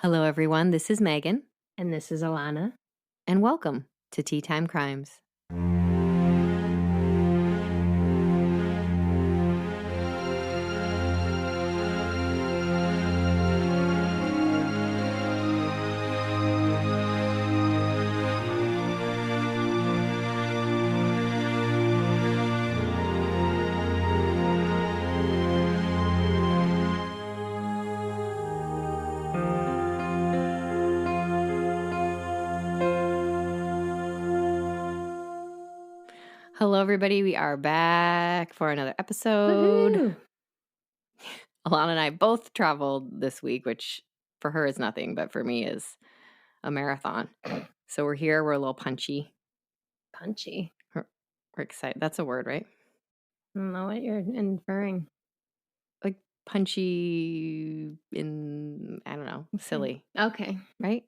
Hello, everyone. This is Megan, And this is Alana. and welcome to Tea Time Crimes. Hello, everybody. We are back for another episode. Woohoo! Alana and I both traveled this week, which for her is nothing, but for me is a marathon. So we're here. We're a little punchy. Punchy. We're excited. That's a word, right? I don't know what you're inferring. Like punchy in, I don't know, silly, Okay. right?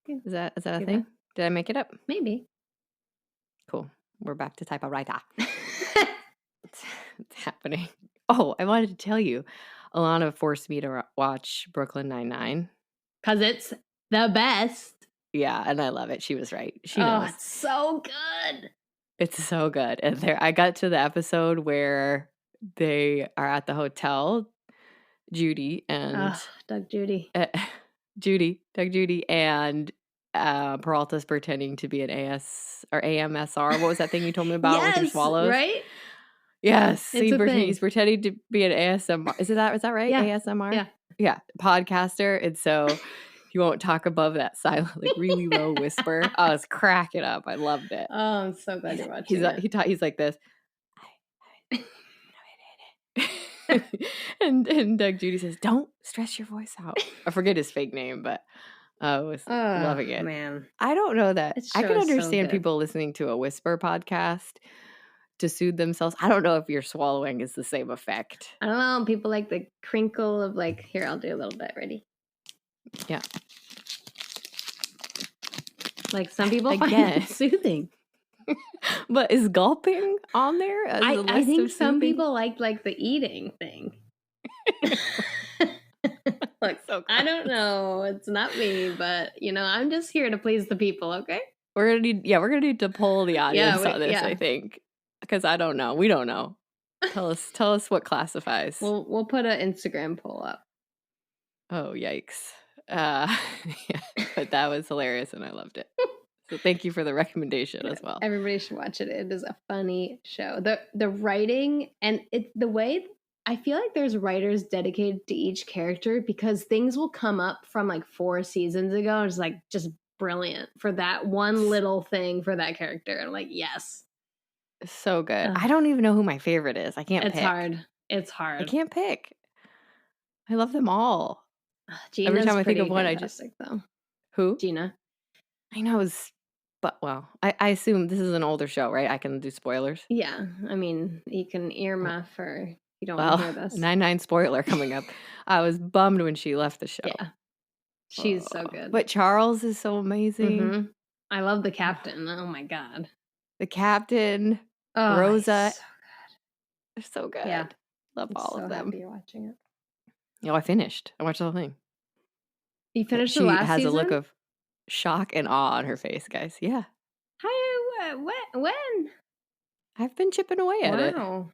Yeah. Is that a Do thing? that. Did I make it up? Maybe. Cool. We're back to typewriter. It's happening. Oh, I wanted to tell you, Alana forced me to watch Brooklyn Nine-Nine. Because it's the best. Yeah, and I love it. She was right. She Oh, knows. it's so good. It's so good. And there, I got to the episode where they are at the hotel, Judy and Doug Judy. Doug Judy, and Peralta's pretending to be an AMSR. What was that thing you told me about with your swallows? Right? Yes, It's a thing. he's pretending to be an ASMR. Is that right? Yeah. ASMR? Yeah, podcaster. And so he won't talk above that silent, like really low whisper. I was cracking up. I loved it. Oh, I'm so glad you're watching it. He's like this. and Doug Judy says, "Don't stress your voice out." I forget his fake name, but I was loving it. Man. I don't know that. I can understand so people listening to a whisper podcast to soothe themselves. I don't know if your swallowing is the same effect. I don't know. People like the crinkle of like, here, I'll do a little bit. Ready? Yeah. Like some people find it soothing. But is gulping on there? I think some people like the eating thing. Look, so I don't know. It's not me, but I'm just here to please the people. Okay. We're gonna need to poll the audience on this. I think because I don't know. We don't know. Tell us what classifies. We'll put an Instagram poll up. Oh yikes! Yeah, but that was hilarious and I loved it. So thank you for the recommendation as well. Everybody should watch it. It is a funny show. The writing and the way I feel like there's writers dedicated to each character because things will come up from like 4 seasons ago. It's like just brilliant for that one little thing for that character. And I'm like, yes. So good. I don't even know who my favorite is. I can't pick. It's hard. I can't pick. I love them all. Gina's every time I think of one, though. Who? Gina. I know, but well, I assume this is an older show, right? I can do spoilers. Yeah, I mean, you can earmuff or you don't want to hear this. 9/9 spoiler coming up. I was bummed when she left the show. Yeah, she's so good. But Charles is so amazing. Mm-hmm. I love the captain. Oh my god, the captain, Rosa. So good. They're so good. Yeah, love all of them. Happy you're watching it. Oh, I finished. I watched the whole thing. You finished the last season? She has a look of shock and awe on her face, guys. Yeah. Hi, when? I've been chipping away at it. Wow.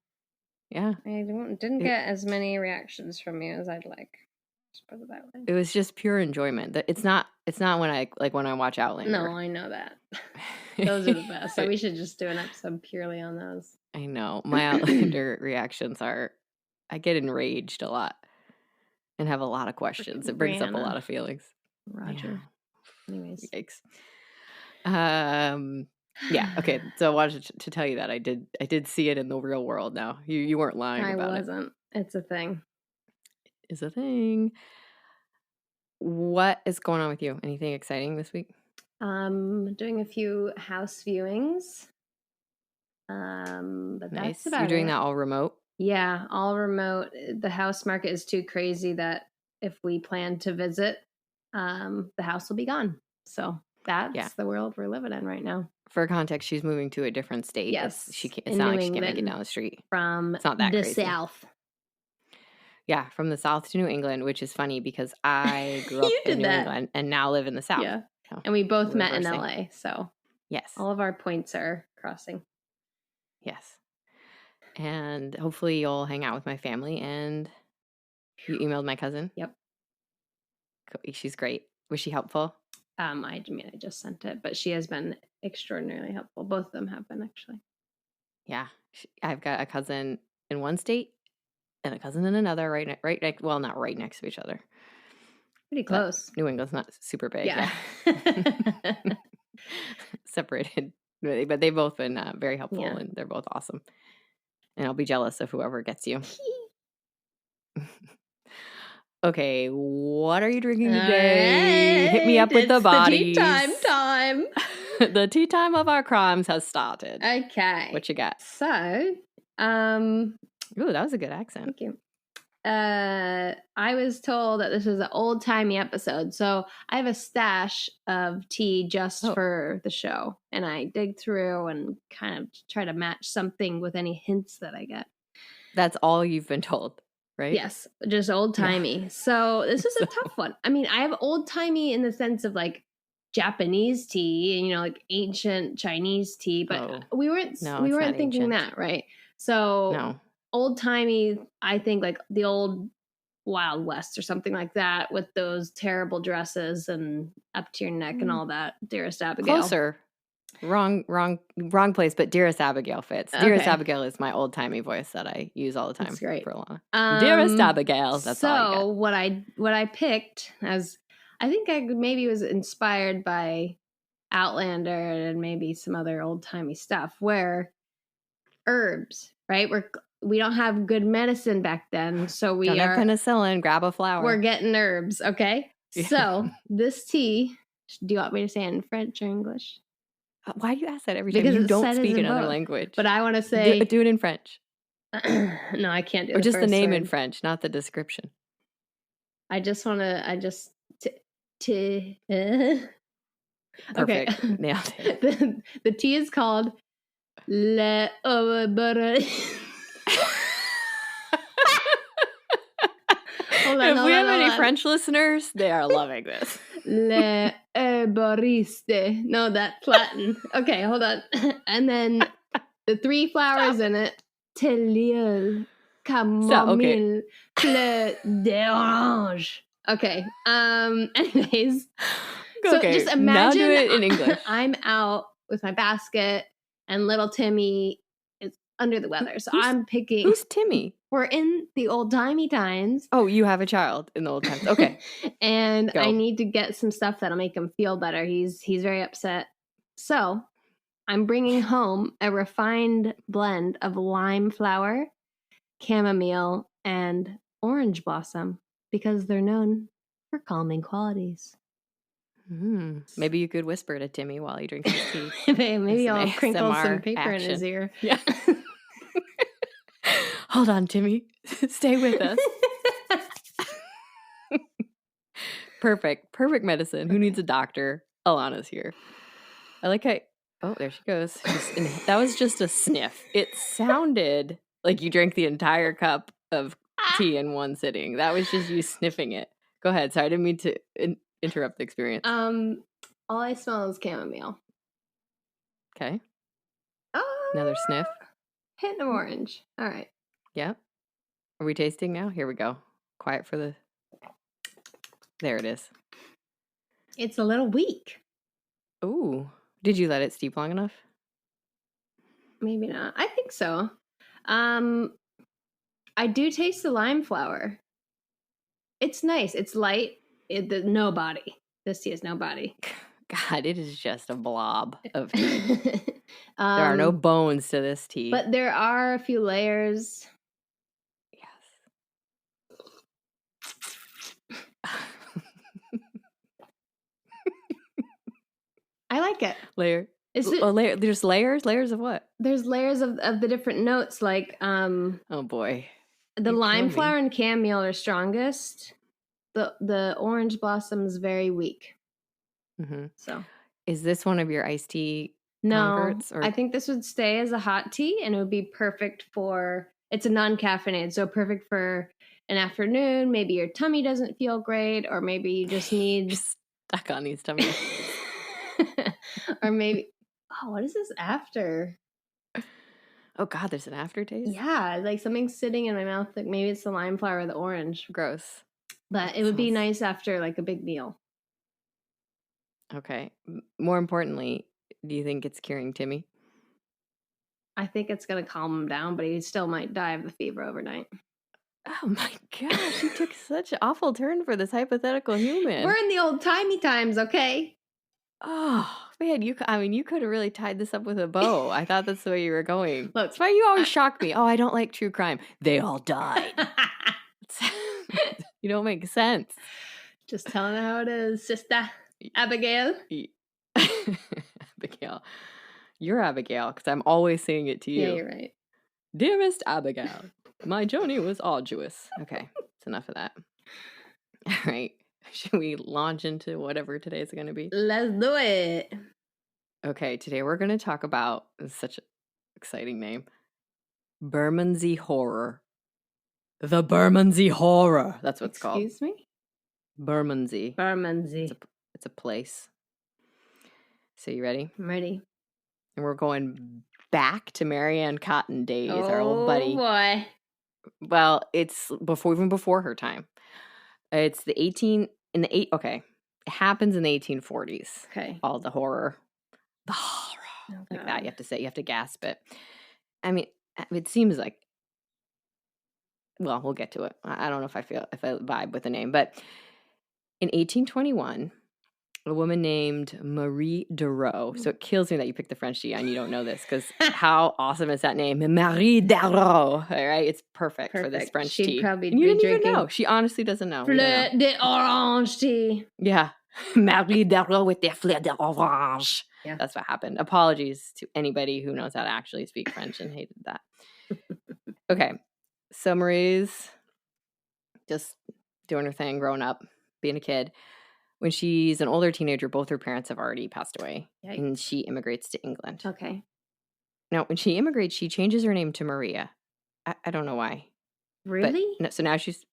Yeah. I didn't get as many reactions from you as I'd like. Just put it that way. It was just pure enjoyment. It's not when I watch Outlander. No, I know that. Those are the best. So we should just do an episode purely on those. I know. My Outlander reactions are, I get enraged a lot and have a lot of questions. It brings up a lot of feelings. Roger. Yeah. Anyways. Yikes. Yeah. Okay. So I wanted to tell you that I did see it in the real world now. You weren't lying about it. I wasn't. It's a thing. It's a thing. What is going on with you? Anything exciting this week? Doing a few house viewings. But nice. That's about You're doing it. that all remote? Yeah, all remote. The house market is too crazy that if we plan to visit, the house will be gone. So that's the world we're living in right now. For context, she's moving to a different state. Yes. It's not like she can't make it down the street. From it's not that the crazy. south. Yeah, from the South to New England, which is funny because I grew up You in did New that. England and now live in the South. Yeah. So And we both met in reversing. LA, so Yes. all of our points are crossing. Yes. And hopefully you'll hang out with my family. And you emailed my cousin? Yep. She's great. Was she helpful? I just sent it, but she has been extraordinarily helpful. Both of them have been, actually. Yeah. I've got a cousin in one state and a cousin in another, well, not right next to each other. Pretty close. New England's not super big. Yeah. Separated. But they've both been very helpful, Yeah. and they're both awesome. And I'll be jealous of whoever gets you. Okay, what are you drinking today? Hit me up with the bodies. The tea time. The tea time of our crimes has started. Okay. What you got? So, Ooh, that was a good accent. Thank you. I was told that this is an old-timey episode, so I have a stash of tea just for the show, and I dig through and kind of try to match something with any hints that I get. That's all you've been told, right? Yes, just old-timey. Yeah. So this is a tough one. I mean, I have old-timey in the sense of like Japanese tea and like ancient Chinese tea, but we weren't thinking ancient. That, right? So no. Old-timey, I think like the old Wild West or something like that with those terrible dresses and up to your neck and all that. Dearest Abigail. Closer. Wrong place, but Dearest Abigail fits. Okay. Dearest Abigail is my old-timey voice that I use all the time. That's great. For a long. Dearest Abigail. That's all I got. what I picked as I think I maybe was inspired by Outlander and maybe some other old-timey stuff where herbs, right? We don't have good medicine back then, so we don't have penicillin. Grab a flower. We're getting herbs, okay? Yeah. So this tea. Do you want me to say it in French or English? Why do you ask that every time? Because you don't speak another language. But I want to say, do it in French. No, I can't do it. Or just the name in French, not the description. Perfect. Okay. Nailed it. The tea is called Le If we have any French listeners, they are loving this. Le herboriste. No, that's Latin. Okay, hold on. And then the 3 flowers in it. Tilleul, chamomile, fleur d'orange. Okay. Anyways. So just imagine now do it in English. I'm out with my basket and little Timmy is under the weather. So I'm picking. Who's Timmy? We're in the old-timey times. Oh, you have a child in the old times. Okay. And I need to get some stuff that'll make him feel better. He's very upset. So I'm bringing home a refined blend of lime flower, chamomile, and orange blossom because they're known for calming qualities. Maybe you could whisper to Timmy while he drinks his tea. Maybe I'll crinkle some paper in his ear. Yeah. Hold on, Timmy. Stay with us. Perfect medicine. Who needs a doctor? Alana's here. I like how... Oh, there she goes. That was just a sniff. It sounded like you drank the entire cup of tea in one sitting. That was just you sniffing it. Go ahead. Sorry, I didn't mean to interrupt the experience. All I smell is chamomile. Okay. Another sniff. Hint of orange. All right. Yep. Are we tasting now? Here we go. Quiet for the... There it is. It's a little weak. Ooh. Did you let it steep long enough? Maybe not. I think so. I do taste the lime flower. It's nice. It's light. No body. This tea has no body. God, it is just a blob of tea. There are no bones to this tea. But there are a few layers. I like it. Layer. There's layers? Layers of what? There's layers of the different notes. Like, oh boy. The lime flower and chamomile are strongest. The orange blossom is very weak. Mm-hmm. So, is this one of your iced tea converts? No, I think this would stay as a hot tea, and it would be perfect for. It's a non-caffeinated, so perfect for an afternoon. Maybe your tummy doesn't feel great, or maybe you just need Just stuck on these tummy. or maybe what is this after? Oh God, there's an aftertaste? Yeah, like something's sitting in my mouth. Like maybe it's the lime flower or the orange. Gross. But it would be nice after like a big meal. Okay. More importantly, do you think it's curing Timmy? I think it's going to calm him down, but he still might die of the fever overnight. Oh my gosh, you took such an awful turn for this hypothetical human. We're in the old-timey times, okay? Oh, man, you could have really tied this up with a bow. I thought that's the way you were going. Look, That's why you always shock me. Oh, I don't like true crime. They all died. You don't make sense. Just telling how it is, sister. Abigail. Abigail. You're Abigail, because I'm always saying it to you. Yeah, you're right. Dearest Abigail, my journey was arduous. Okay, it's enough of that. All right. Should we launch into whatever today's going to be? Let's do it. Okay, today we're going to talk about such an exciting name. Bermondsey Horror. The Bermondsey Horror. That's what it's called. Excuse me? Bermondsey. Bermondsey. It's a place. So you ready? I'm ready. And we're going back to Marianne Cotton days, our old buddy. Oh boy. Well, it's even before her time. It's okay. It happens in the 1840s. Okay. All the horror. The horror. Oh, like that. You have to gasp it. I mean, it seems like, well, we'll get to it. I don't know if I vibe with the name, but in 1821, a woman named Marie de Roux. So it kills me that you picked the French G and you don't know this, because how awesome is that name? Marie de Roux. All right, it's perfect for this French She'd tea. probably and you didn't even know. She honestly doesn't know. Fleur d'orange tea. Yeah, Marie de Roux with their fleur d'orange. Yeah, that's what happened. Apologies to anybody who knows how to actually speak French and hated that. Okay, so Marie's just doing her thing, growing up, being a kid. When she's an older teenager, both her parents have already passed away. Yikes. And she immigrates to England. Okay. Now, when she immigrates, she changes her name to Maria. I don't know why. Really? So now she's,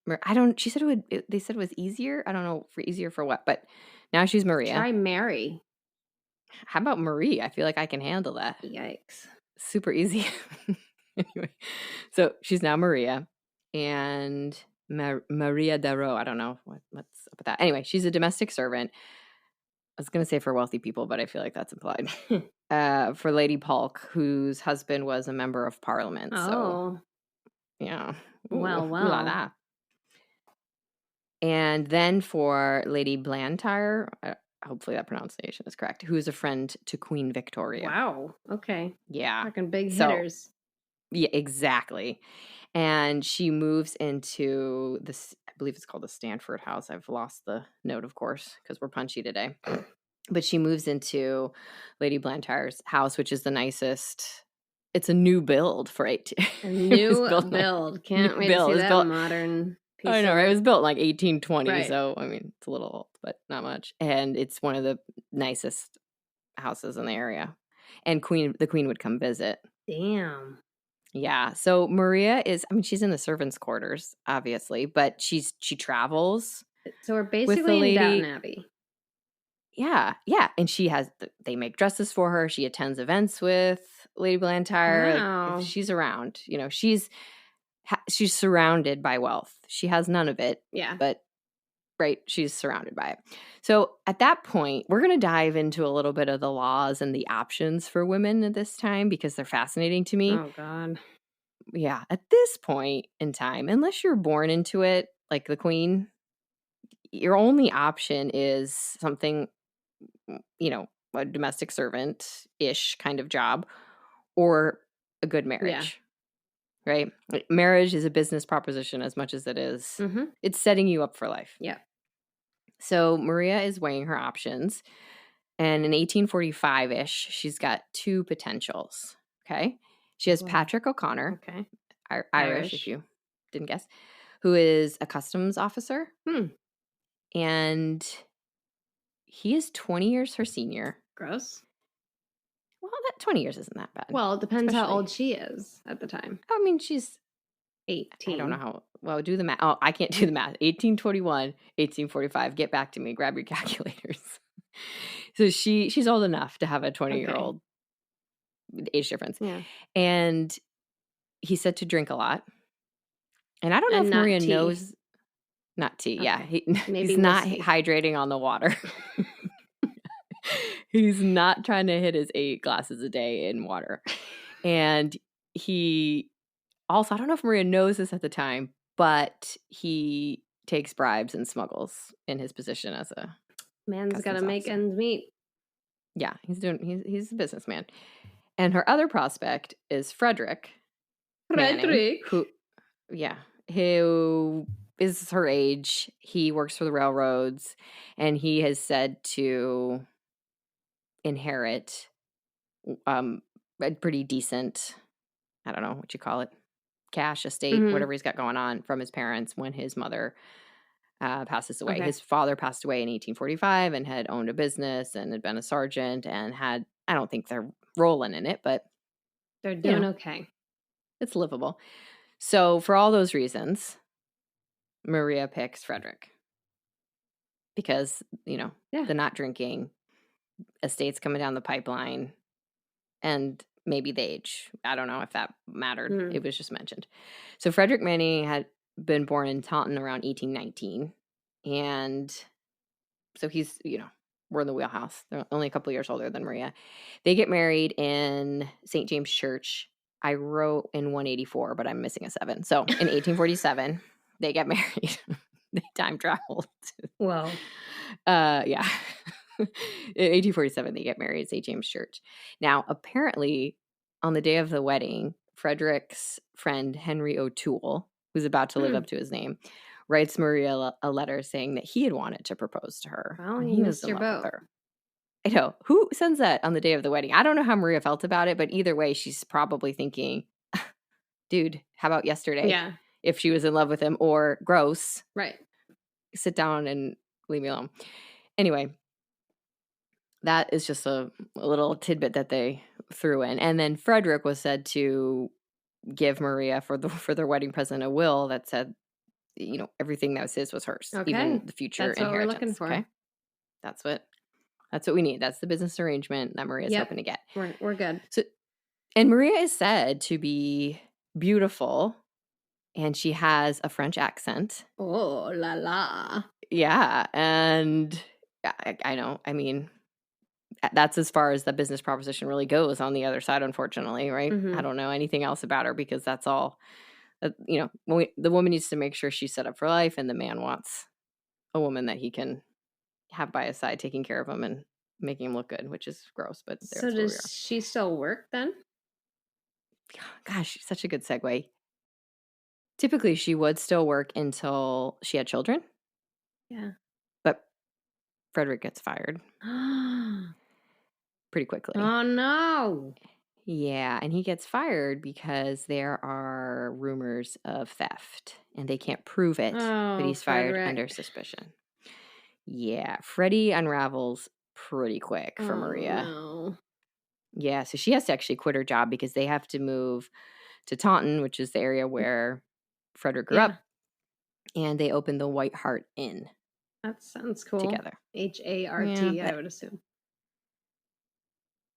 she said they said it was easier. I don't know, easier for what, but now she's Maria. Try Mary. How about Marie? I feel like I can handle that. Yikes. Super easy. Anyway, so she's now Maria, and Maria de Roux. I don't know what's up with that. Anyway, she's a domestic servant. I was going to say for wealthy people, but I feel like that's implied. For Lady Polk, whose husband was a member of Parliament. Oh. So, yeah. Ooh, well. La la. And then for Lady Blantyre, hopefully that pronunciation is correct, who is a friend to Queen Victoria. Wow. Okay. Yeah. Fucking big hitters. Yeah, exactly. And she moves into this, I believe it's called the Stanford House. I've lost the note, of course, because we're punchy today. But she moves into Lady Blantyre's house, which is the nicest. It's a new build for 18. A new build. Can't wait to see that modern piece. I know, right? It was built in like 1820. Right. So, I mean, it's a little old, but not much. And it's one of the nicest houses in the area. And the queen would come visit. Damn. Yeah. So Maria she's in the servants' quarters, obviously, but she travels. So we're basically in Downton Abbey. Yeah. Yeah. And they make dresses for her. She attends events with Lady Blantyre. Wow. Like, she's around, she's surrounded by wealth. She has none of it. Yeah. But right, she's surrounded by it. So at that point, we're going to dive into a little bit of the laws and the options for women at this time, because they're fascinating to me. Oh, God. Yeah. At this point in time, unless you're born into it, like the queen, your only option is something, a domestic servant-ish kind of job, or a good marriage. Yeah. Right? Like, marriage is a business proposition as much as it is. Mm-hmm. It's setting you up for life. Yeah. So Maria is weighing her options. And in 1845-ish, she's got two potentials. Okay. She has Patrick O'Connor. Okay. Irish, if you didn't guess, who is a customs officer. And he is 20 years her senior. Gross. Well, that 20 years isn't that bad. Well, it depends how old she is at the time. I mean, she's 18. I don't know how. Well, do the math. Oh, I can't do the math. 1821, 1845. Get back to me. Grab your calculators. So she's old enough to have a 20-year-old age difference. Yeah. And he said to drink a lot. And I don't know And if not Maria tea. knows. Not tea. Okay. Yeah. Maybe He's not whiskey. hydrating on the water. He's not trying to hit his 8 glasses a day in water. And he also, I don't know if Maria knows this at the time, but he takes bribes and smuggles in his position as a Man's got to customs make officer. ends meet. Yeah, he's a businessman. And her other prospect is Frederick Manning, who is her age. He works for the railroads, and he has said to inherit a pretty decent, I don't know what you call it, cash estate, whatever he's got going on from his parents when his mother passes away. Okay. His father passed away in 1845 and had owned a business and had been a sergeant and had, I don't think they're rolling in it, but they're doing okay. It's livable. So for all those reasons, Maria picks Frederick. Because, the not drinking, estates coming down the pipeline, and maybe the age. I don't know if that mattered. It was just mentioned. So Frederick Manning had been born in Taunton around 1819. And so he's, we're in the wheelhouse. They're only a couple years older than Maria. They get married in St. James Church. I wrote in 184, but I'm missing a 7. So in 1847, they get married. They time traveled. Well. Yeah. In 1847, they get married at St. James Church. Now, apparently, on the day of the wedding, Frederick's friend, Henry O'Toole, who's about to live up to his name, writes Maria a letter saying that he had wanted to propose to her. Well, and you he missed was in your love boat. with her. I know. Who sends that on the day of the wedding? I don't know how Maria felt about it, but either way, she's probably thinking, dude, how about yesterday? Yeah. If she was in love with him, or gross. Right. Sit down and leave me alone. Anyway, that is just a little tidbit that they threw in. And then Frederick was said to give Maria for their wedding present a will that said, everything that was his was hers, even the future That's what inheritance. we're looking for. Okay, that's what we need. That's the business arrangement that Maria's hoping to get. We're good. So, and Maria is said to be beautiful, and she has a French accent. Oh la la! Yeah, and I know. I mean, that's as far as the business proposition really goes on the other side, unfortunately, right? I don't know anything else about her because that's all, the woman needs to make sure she's set up for life, and the man wants a woman that he can have by his side taking care of him and making him look good, which is gross, but So does she still work then? Gosh, such a good segue. Typically, she would still work until she had children. Yeah. But Frederick gets fired pretty quickly. Oh, no. Yeah, and he gets fired because there are rumors of theft, and they can't prove it, but he's fired under suspicion. Yeah, Freddie unravels pretty quick for Maria. No. Yeah, so she has to actually quit her job because they have to move to Taunton, which is the area where Frederick grew up, and they open the White Hart Inn. That sounds cool. Together. HART, I would assume.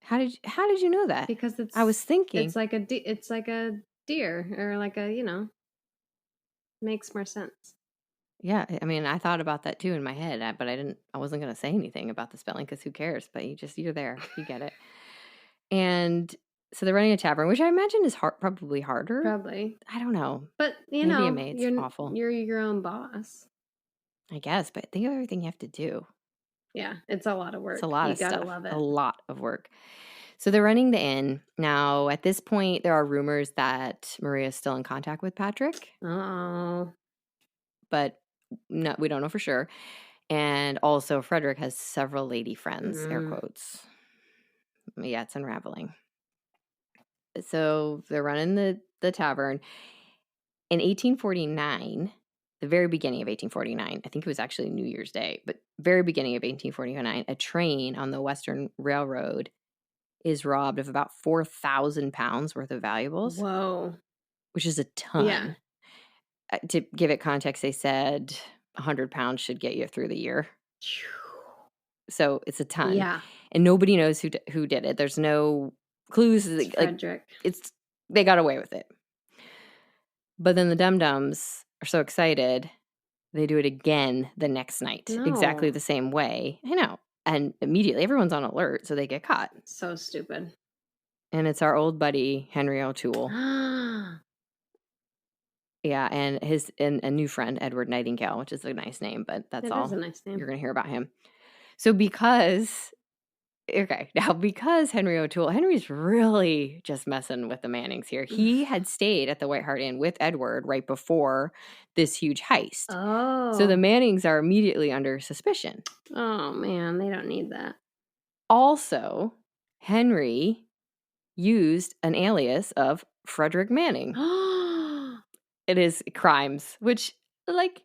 How did you know that? Because I was thinking it's like a deer, or like a, makes more sense. Yeah, I mean, I thought about that too in my head, but I wasn't going to say anything about the spelling because who cares? But you're there, you get it. And so they're running a tavern, which I imagine is probably harder. Probably. I don't know. But Maybe a maid's awful. You're your own boss. I guess, but think of everything you have to do. Yeah, it's a lot of work. It's a lot of stuff. You gotta love it. A lot of work. So they're running the inn. Now, at this point, there are rumors that Maria is still in contact with Patrick. Oh. But no, we don't know for sure. And also, Frederick has several lady friends, air quotes. Yeah, it's unraveling. So they're running the tavern. In 1849, the very beginning of 1849, I think it was actually New Year's Day, but very beginning of 1849, a train on the Western Railroad is robbed of about 4,000 pounds worth of valuables. Whoa. Which is a ton. Yeah. to give it context, they said 100 pounds should get you through the year. So it's a ton. Yeah. And nobody knows who did it. There's no clues. It's Like, Frederick. they got away with it. But then the dum-dums are so excited, they do it again the next night. No. Exactly the same way. I know. And immediately everyone's on alert, so they get caught. So stupid. And it's our old buddy, Henry O'Toole. Yeah, and a new friend, Edward Nightingale, which is a nice name, but that's all. That is a nice name. You're going to hear about him. So because Henry O'Toole, Henry's really just messing with the Mannings here. He had stayed at the White Hart Inn with Edward right before this huge heist. Oh. So the Mannings are immediately under suspicion. Oh, man, they don't need that. Also, Henry used an alias of Frederick Manning. It is crimes, which, like,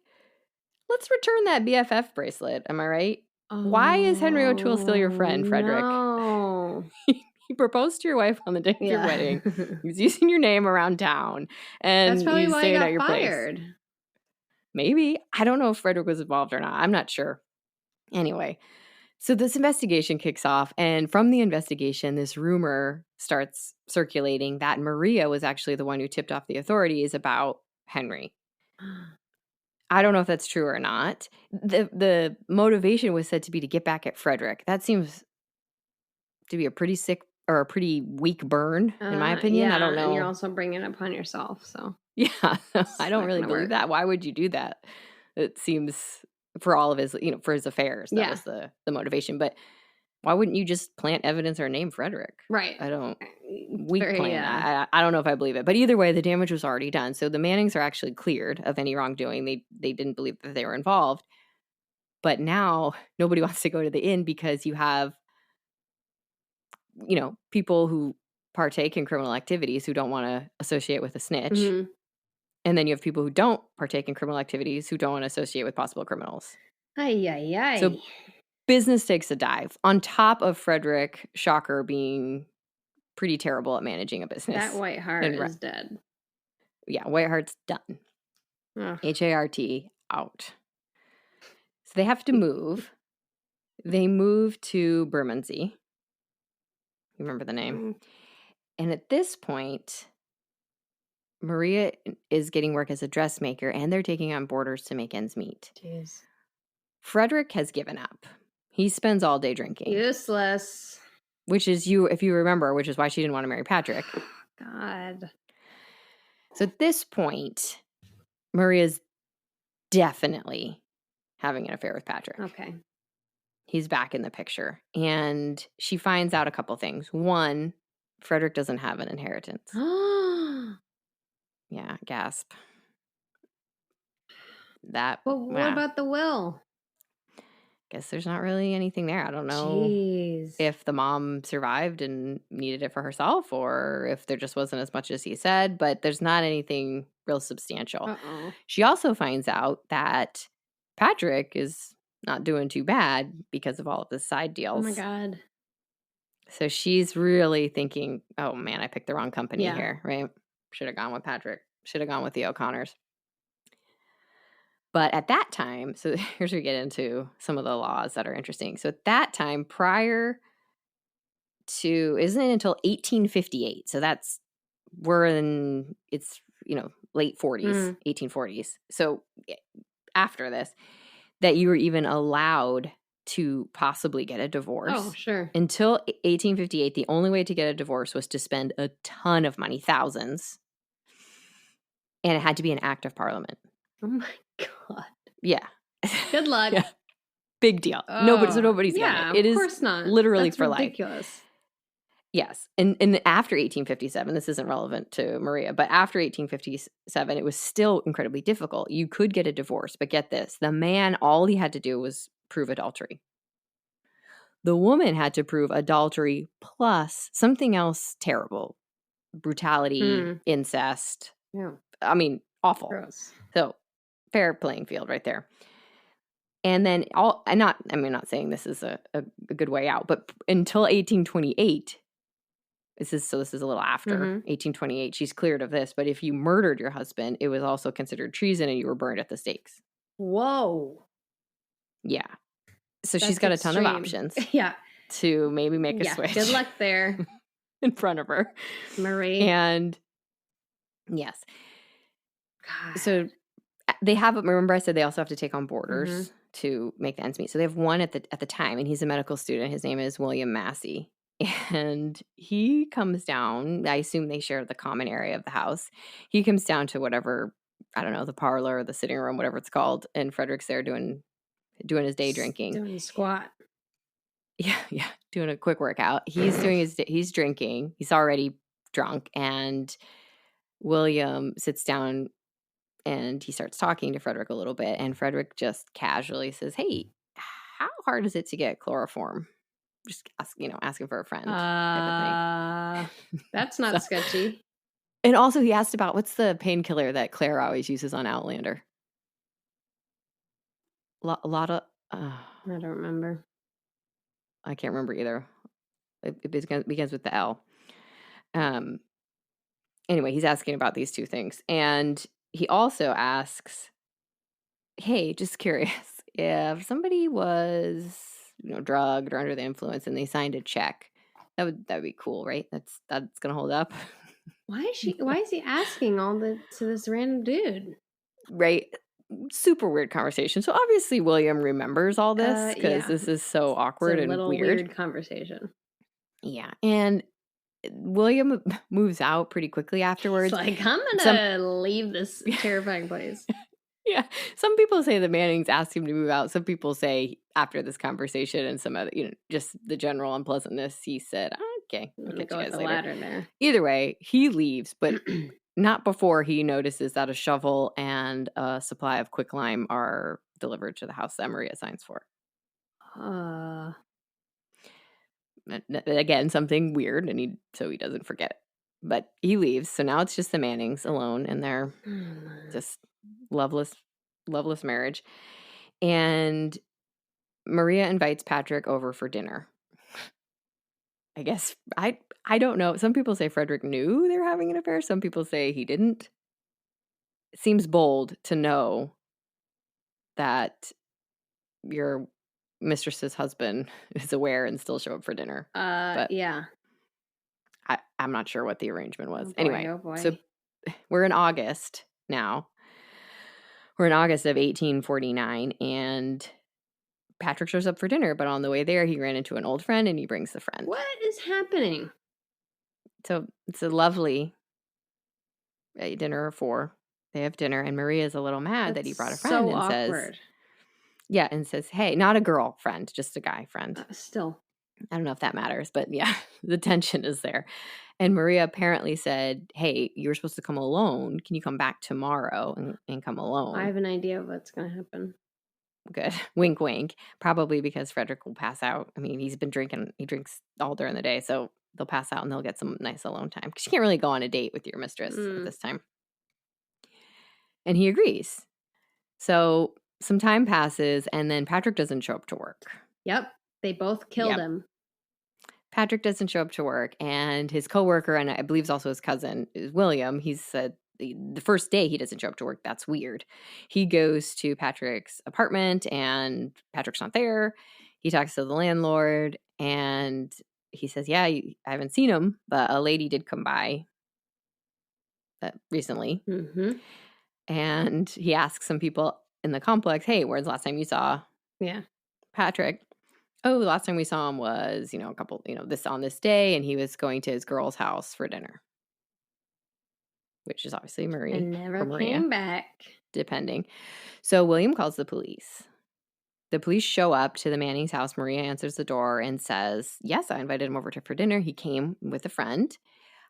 let's return that BFF bracelet. Am I right? Why is Henry O'Toole still your friend, Frederick? No. He proposed to your wife on the day of your wedding. He's using your name around town, and that's probably he's why he staying got at your fired. place. Maybe. I don't know if Frederick was involved or not. I'm not sure. Anyway, so this investigation kicks off, and from the investigation, this rumor starts circulating that Maria was actually the one who tipped off the authorities about Henry. I don't know if that's true or not. The motivation was said to be to get back at Frederick. That seems to be a pretty sick or a pretty weak burn, in my opinion. Yeah, I don't know. And you're also bringing it upon yourself, so. Yeah, I don't really believe that. Why would you do that? It seems for all of his, for his affairs, that was the motivation. But why wouldn't you just plant evidence or name Frederick? Right. I don't. Weak plan. I don't know if I believe it. But either way, the damage was already done. So the Mannings are actually cleared of any wrongdoing. They didn't believe that they were involved. But now nobody wants to go to the inn because you have, people who partake in criminal activities who don't want to associate with a snitch. Mm-hmm. And then you have people who don't partake in criminal activities who don't want to associate with possible criminals. So business takes a dive. On top of Frederick, shocker, being pretty terrible at managing a business. That White Hart is dead. Yeah, White Hart's done. HART, out. So they have to move. They move to Bermondsey. You remember the name? And at this point, Maria is getting work as a dressmaker, and they're taking on boarders to make ends meet. Jeez. Frederick has given up. He spends all day drinking. Useless. Which is, if you remember, which is why she didn't want to marry Patrick. God. So at this point, Maria's definitely having an affair with Patrick. Okay. He's back in the picture. And she finds out a couple things. One, Frederick doesn't have an inheritance. Yeah, gasp. What about the will? Guess there's not really anything there. I don't know if the mom survived and needed it for herself or if there just wasn't as much as he said, but there's not anything real substantial. She also finds out that Patrick is not doing too bad because of all of the side deals. Oh my God. So she's really thinking, oh man, I picked the wrong company here, right? Should have gone with Patrick. Should have gone with the O'Connors. But at that time, so here's where we get into some of the laws that are interesting. So at that time, prior to, isn't it until 1858? So it's late 40s, 1840s. So after this, that you were even allowed to possibly get a divorce. Oh, sure. Until 1858, the only way to get a divorce was to spend a ton of money, thousands. And it had to be an act of parliament. Oh my God. Yeah. Good luck. Yeah. Big deal. Nobody's getting it. It is of course not. Literally That's for ridiculous. life. Yes. And after 1857, this isn't relevant to Maria, but after 1857, it was still incredibly difficult. You could get a divorce, but get this. The man, all he had to do was prove adultery. The woman had to prove adultery plus something else terrible. Brutality, incest. Yeah. I mean, awful. Gross. So fair playing field right there. And then I'm not saying this is a good way out, but until 1828, This is a little after Mhm. 1828. She's cleared of this, but if you murdered your husband, it was also considered treason and you were burned at the stakes. Whoa. Yeah. So she's That's got a ton of extreme. options Yeah. to maybe make a Yeah. switch Good luck there, in front of her. Marie. And yes. God. So they have, remember I said they also have to take on Mhm. boarders to make the ends meet. So they have one at the time, and he's a medical student. His name is William Massey. And he comes down. I assume they share the common area of the house. He comes down to whatever, I don't know, the parlor or the sitting room, whatever it's called. And Frederick's there doing his day drinking. Doing the squat. Yeah, doing a quick workout. He's drinking. He's already drunk, and William sits down and he starts talking to Frederick a little bit, and Frederick just casually says, "Hey, how hard is it to get chloroform?" Just asking for a friend type of thing. That's So, not sketchy. and also he asked about what's the painkiller that Claire always uses on Outlander. A lot of I don't remember. I can't remember either. It begins with the L. Anyway, he's asking about these two things, and he also asks, "Hey, just curious, if somebody was, drugged or under the influence and they signed a check, that would be cool, right? That's gonna hold up." Why is he asking all to this random dude? Right? Super weird conversation. So obviously William remembers all this because Yeah. this is so It's a awkward and little weird conversation. Yeah, and William moves out pretty quickly It's afterwards. like, I'm Some gonna leave this terrifying place. Yeah. Some people say the Mannings asked him to move out. Some people say after this conversation and some other, just the general unpleasantness, he said, "Okay, I'm I'll gonna catch you go with guys the later." ladder there. Either way, he leaves, but not before he notices that a shovel and a supply of quicklime are delivered to the house that Maria signs for. Uh, Again, something weird, and so he doesn't forget it. But he leaves, so now it's just the Mannings alone in their just loveless marriage. And Maria invites Patrick over for dinner. I guess I don't know. Some people say Frederick knew they were having an affair. Some people say he didn't. It seems bold to know that your mistress's husband is aware and still show up for dinner. But yeah. I'm not sure what the arrangement was. Oh boy, Anyway, oh boy. so we're in August now. We're in August of 1849, and Patrick shows up for dinner, but on the way there, he ran into an old friend, and he brings the friend. What is happening? So it's a lovely dinner of 4. They have dinner, and Maria's a little mad that he brought a friend so and awkward. says, "Hey, not a girl friend, just a guy friend." Still. I don't know if that matters, but yeah, the tension is there. And Maria apparently said, "Hey, you were supposed to come alone. Can you come back tomorrow and come alone?" I have an idea of what's going to happen. Good. Wink, wink. Probably because Frederick will pass out. I mean, he's been drinking. He drinks all during the day, so they'll pass out and they'll get some nice alone time. Because you can't really go on a date with your mistress at this time. And he agrees. So some time passes, and then Patrick doesn't show up to work. Yep. They both killed him. Patrick doesn't show up to work, and his coworker, and I believe it's also his cousin, is William. He said the first day he doesn't show up to work. That's weird. He goes to Patrick's apartment, and Patrick's not there. He talks to the landlord, and he says, "Yeah, I haven't seen him, but a lady did come by recently." Mm-hmm. And he asks some people in the complex, "Hey, when's the last time you saw Patrick?" "Oh, the last time we saw him was, a couple, this on this day, and he was going to his girl's house for dinner," which is obviously Marie And never or Maria, came back. depending. So William calls the police. The police show up to the Manning's house. Maria answers the door and says, "Yes, I invited him over for dinner. He came with a friend.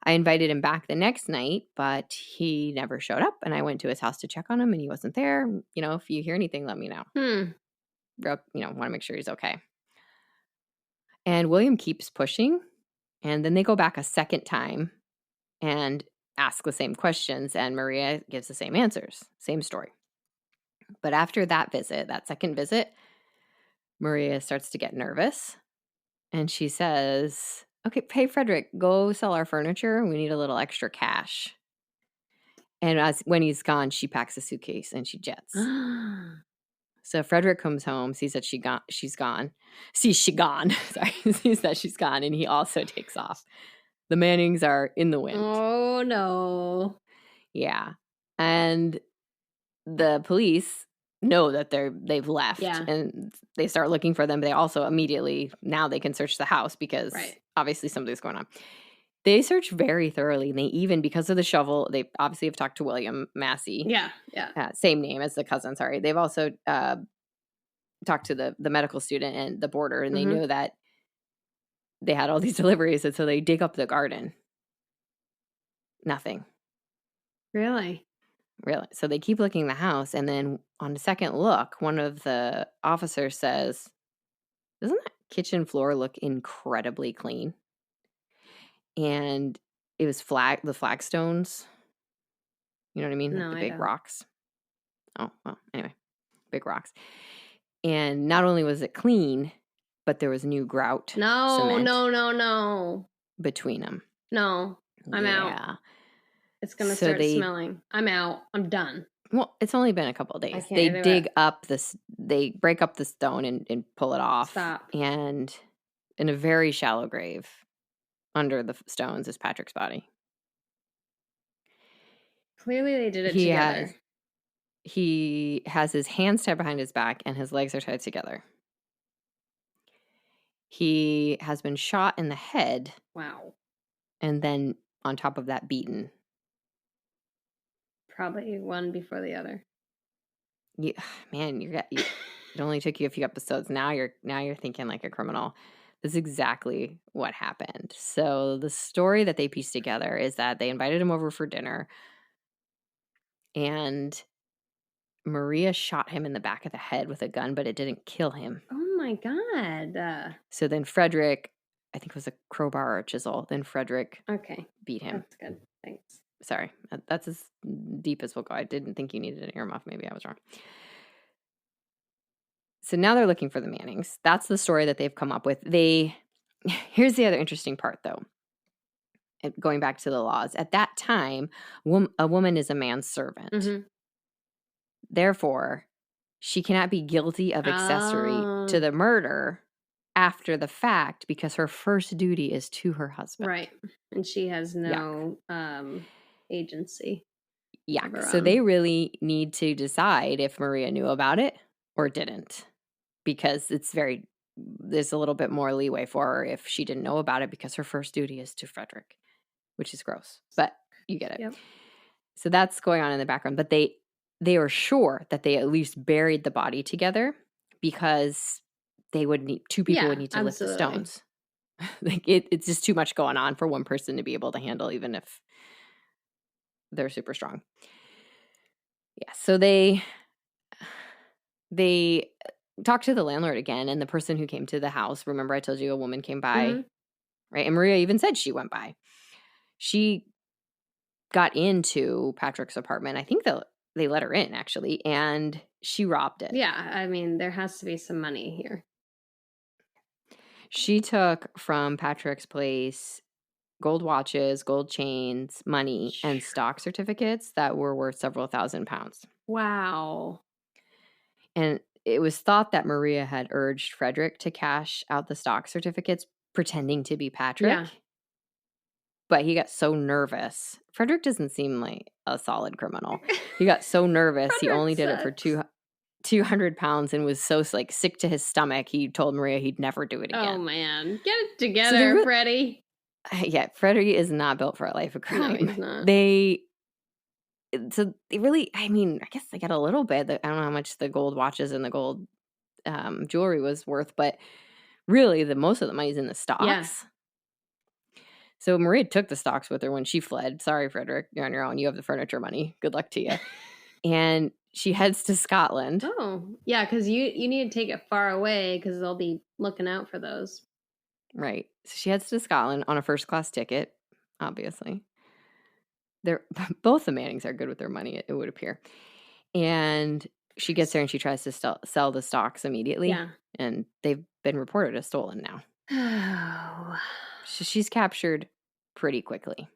I invited him back the next night, but he never showed up, and I went to his house to check on him, and he wasn't there. If you hear anything, let me know. Want to make sure he's okay." And William keeps pushing, and then they go back a second time and ask the same questions, and Maria gives the same answers, same story. But after that second visit, Maria starts to get nervous, and she says, okay, hey, Frederick, go sell our furniture. We need a little extra cash. And when he's gone, she packs a suitcase and she jets. So Frederick comes home, sees that she's gone. Sees she gone. Sorry, sees that she's gone, and he also takes off. The Mannings are in the wind. Oh no. Yeah. And the police know that they've left, Yeah. and they start looking for them. They also immediately, now they can search the house because obviously something's going on. They search very thoroughly, and they even, because of the shovel, they obviously have talked to William Massey. Yeah. Same name as the cousin, sorry. They've also talked to the medical student and the boarder, and they know that they had all these deliveries, and so they dig up the garden. Nothing. Really? So they keep looking the house, and then on a second look, one of the officers says, "Doesn't that kitchen floor look incredibly clean?" And it was the flagstones. You know what I mean? No, Like the I big don't. rocks. Oh, well, anyway, big rocks. And not only was it clean, but there was new grout No. between them. No, I'm out. It's going to start smelling. I'm out. I'm done. Well, it's only been a couple of days. I can't They do dig it. up this, they break up the stone and pull it off. Stop. And in a very shallow grave under the stones is Patrick's body. Clearly they did it together. He has his hands tied behind his back and his legs are tied together. He has been shot in the head. Wow. And then on top of that, beaten. Probably one before the other. Man, it only took you a few episodes. Now you're thinking like a criminal. This is exactly what happened. So the story that they pieced together is that they invited him over for dinner, and Maria shot him in the back of the head with a gun, but it didn't kill him. Oh my God. So then Frederick, I think it was a crowbar or a chisel, then Frederick beat him. That's good. Thanks. Sorry. That's as deep as we'll go. I didn't think you needed an earmuff. Maybe I was wrong. So now they're looking for the Mannings. That's the story that they've come up with. Here's the other interesting part, though. Going back to the laws. At that time, a woman is a man's servant. Therefore, she cannot be guilty of accessory to the murder after the fact because her first duty is to her husband. Right. And she has no agency. Yeah. So they really need to decide if Maria knew about it or didn't, because there's a little bit more leeway for her if she didn't know about it because her first duty is to Frederick, which is gross, but you get it. Yep. So that's going on in the background, but they are sure that they at least buried the body together because two people would need to lift the stones. Like it's just too much going on for one person to be able to handle, even if they're super strong. Yeah. So they talked to the landlord again, and the person who came to the house, remember I told you a woman came by, right? And Maria even said she went by. She got into Patrick's apartment. I think they let her in, actually, and she robbed it. Yeah, I mean, there has to be some money here. She took from Patrick's place gold watches, gold chains, money, and stock certificates that were worth several £1,000s. Wow. And it was thought that Maria had urged Frederick to cash out the stock certificates, pretending to be Patrick. Yeah. But he got so nervous. Frederick doesn't seem like a solid criminal. He got so nervous. He only did it for 200 pounds and was so sick to his stomach. He told Maria he'd never do it again. Oh man, get it together, Freddie. Yeah, Freddie is not built for a life of crime. No, he's not. So they really, I mean, I guess they got a little bit. I don't know how much the gold watches and the gold jewelry was worth, but really most of the money's in the stocks. Yeah. So Maria took the stocks with her when she fled. Sorry, Frederick, you're on your own. You have the furniture money. Good luck to you. And she heads to Scotland. Oh, yeah, because you need to take it far away because they'll be looking out for those. Right. So she heads to Scotland on a first-class ticket, obviously. Both the Mannings are good with their money, it would appear. And she gets there and she tries to sell the stocks immediately. Yeah. And they've been reported as stolen now. Oh, She's captured pretty quickly.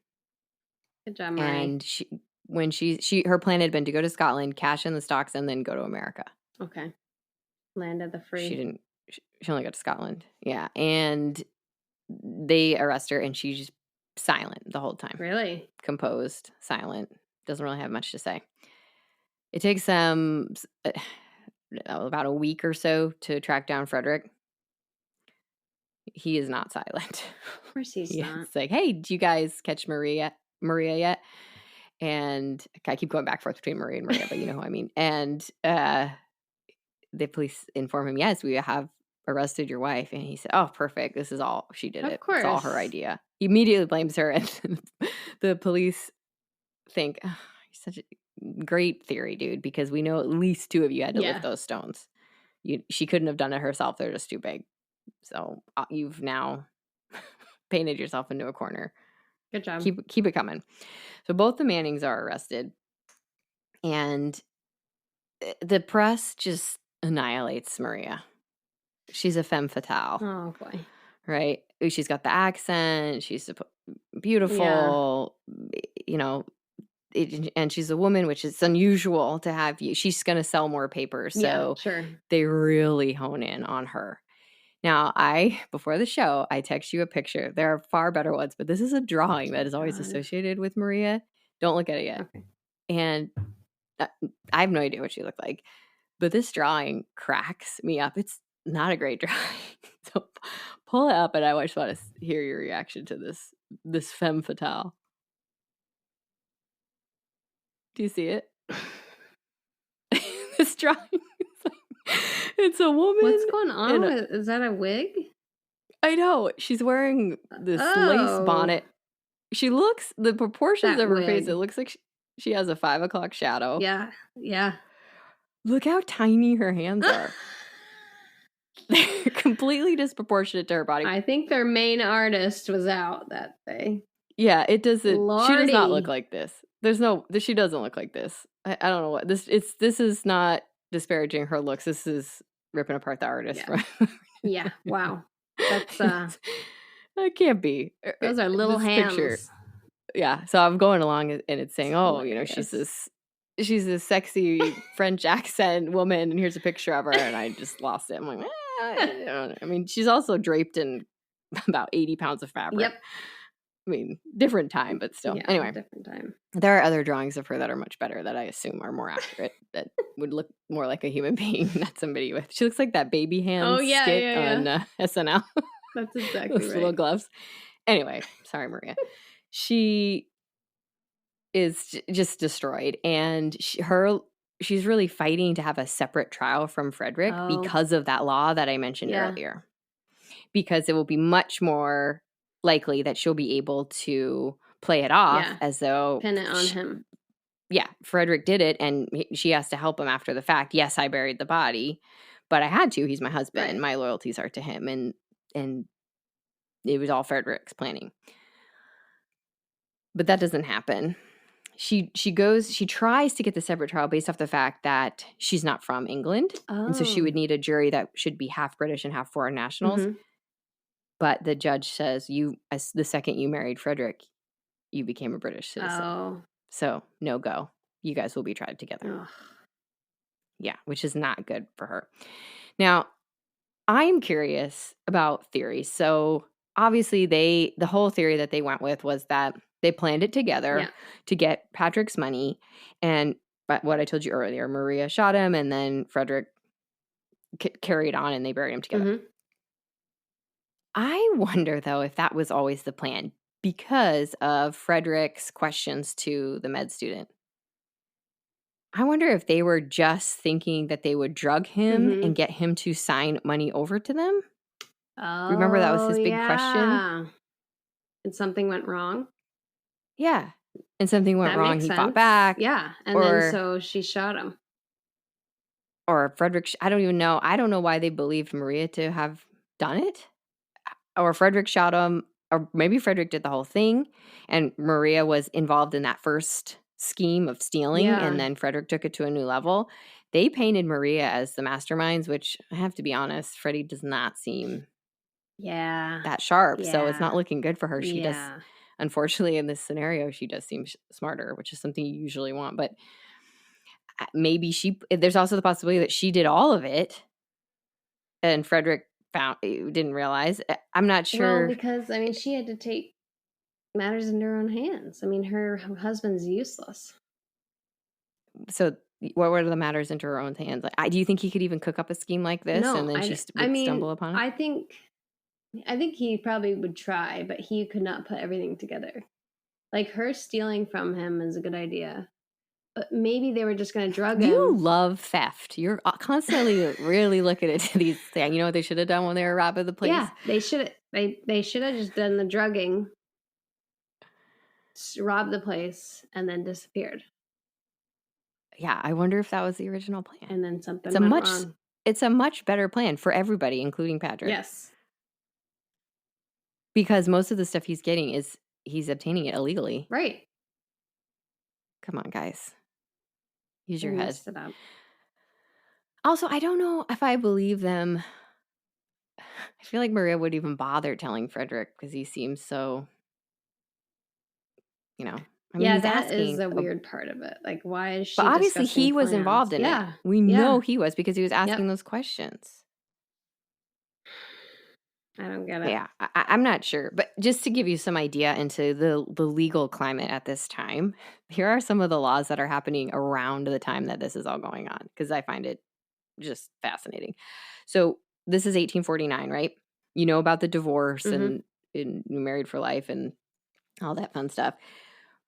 good job, Marie. And her plan had been to go to Scotland, cash in the stocks, and then go to America. Okay. Land of the free. She only got to Scotland. Yeah. And they arrest her, and she's silent the whole time. Really? Composed, silent, doesn't really have much to say. It takes them about a week or so to track down Frederick. He is not silent. Of course he's not. It's like, hey, did you guys catch Maria yet? And I keep going back and forth between Maria and Maria, but you know who I mean. And the police inform him, yes, we have arrested your wife. And he said, oh, perfect. This is all, she did it. Of course. It's all her idea. He immediately blames her. And the police think, oh, you're such a great theory, dude, because we know at least two of you had to lift those stones. She couldn't have done it herself. They're just too big. So you've now painted yourself into a corner. Good job. Keep it coming. So both the Mannings are arrested, and the press just annihilates Maria. She's a femme fatale. Oh boy. Right? She's got the accent. She's beautiful. You know, and she's a woman, which is unusual to have you. She's going to sell more papers. So sure. They really hone in on her. Now, before the show, I text you a picture. There are far better ones, but this is a drawing that is always associated with Maria. Don't look at it yet. Okay. And I have no idea what she looked like, but this drawing cracks me up. It's not a great drawing. So pull it up, and I just want to hear your reaction to this femme fatale. Do you see it? This drawing. It's a woman. What's going on? Is that a wig? I know. She's wearing this lace bonnet. The proportions of her face, it looks like she has a 5 o'clock shadow. Yeah. Look how tiny her hands are. They're completely disproportionate to her body. I think their main artist was out that day. Yeah, it doesn't. Lordy. She does not look like this. She doesn't look like this. I don't know what this is not disparaging her looks. This is ripping apart the artist. Yeah. Wow. That's that can't be. Those are little hands. Picture. Yeah. So I'm going along, and it's saying, oh, you know, she's this sexy French accent woman, and here's a picture of her, and I just lost it. I'm like, I don't know. I mean, she's also draped in about 80 pounds of fabric. Yep. I mean, different time, but still. Yeah, anyway, different time. There are other drawings of her that are much better that I assume are more accurate, that would look more like a human being, not somebody with. She looks like that baby hand skit on SNL. That's exactly Those right. little gloves. Anyway, sorry, Maria. She is just destroyed, and she's really fighting to have a separate trial from Frederick because of that law that I mentioned earlier. Because it will be much more likely that she'll be able to play it off as though pin it on him. Yeah, Frederick did it, and she has to help him after the fact. Yes, I buried the body, but I had to. He's my husband. Right. My loyalties are to him, and it was all Frederick's planning. But that doesn't happen. She tries to get the separate trial based off the fact that she's not from England, and so she would need a jury that should be half British and half foreign nationals. Mm-hmm. But the judge says, the second you married Frederick, you became a British citizen. Oh. So no go. You guys will be tried together. Ugh. Yeah, which is not good for her. Now, I'm curious about theories. So obviously the whole theory that they went with was that they planned it together to get Patrick's money. But what I told you earlier, Maria shot him, and then Frederick carried on, and they buried him together. Mm-hmm. I wonder, though, if that was always the plan because of Frederick's questions to the med student. I wonder if they were just thinking that they would drug him and get him to sign money over to them. Oh, remember that was his big question? And something went wrong? Yeah. And something went wrong. He fought back. Yeah. And then so she shot him. Or Frederick, I don't even know. I don't know why they believed Maria to have done it. Or Frederick shot him. Or maybe Frederick did the whole thing. And Maria was involved in that first scheme of stealing. Yeah. And then Frederick took it to a new level. They painted Maria as the masterminds, which I have to be honest, Freddie does not seem Yeah. that sharp. So it's Yeah. not looking good for her. She does, Yeah. unfortunately, in this scenario, she does seem smarter, which is something you usually want. But maybe there's also the possibility that she did all of it and Frederick didn't realize. I'm not Well, sure. because I mean, she had to take matters into her own hands. I mean, her husband's useless. So what were the matters into her own hands? Like, do you think he could even cook up a scheme like this and No, then she I would mean, stumble upon it? I think he probably would try, but he could not put everything together. Like her stealing from him is a good idea. But maybe they were just going to drug You him. love theft. You're constantly really looking at these things. You know what they should have done when they were robbing the place? Yeah, they should have just done the drugging, robbed the place, and then disappeared. Yeah, I wonder if that was the original plan. And then something went wrong. It's a much better plan for everybody, including Patrick. Yes. Because most of the stuff he's getting he's obtaining it illegally. Right. Come on, guys. Use They your head. messed it up. Also, I don't know if I believe them. I feel like Maria would even bother telling Frederick because he seems so, I mean, yeah, he's that asking is the weird part of it. Like, why is she? But obviously he was plans? involved in it. We know he was because he was asking those questions. I don't get it. Yeah, I'm not sure. But just to give you some idea into the legal climate at this time, here are some of the laws that are happening around the time that this is all going on, because I find it just fascinating. So this is 1849, right? You know about the divorce and married for life and all that fun stuff.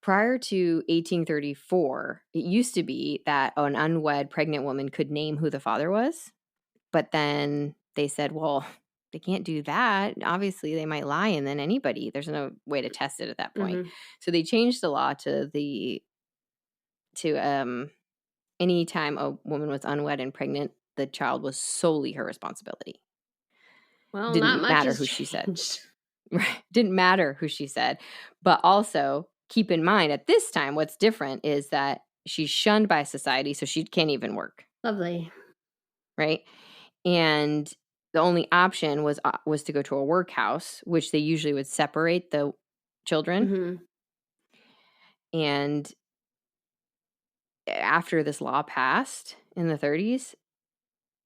Prior to 1834, it used to be that an unwed pregnant woman could name who the father was. But then they said, well, they can't do that. Obviously, they might lie, and then there's no way to test it at that point. So they changed the law to any time a woman was unwed and pregnant, the child was solely her responsibility. Well, Didn't not much matter has who she said. changed. Right. Didn't matter who she said. But also keep in mind at this time, what's different is that she's shunned by society, so she can't even work. Lovely. Right. And the only option was to go to a workhouse, which they usually would separate the children. And after this law passed in the 30s,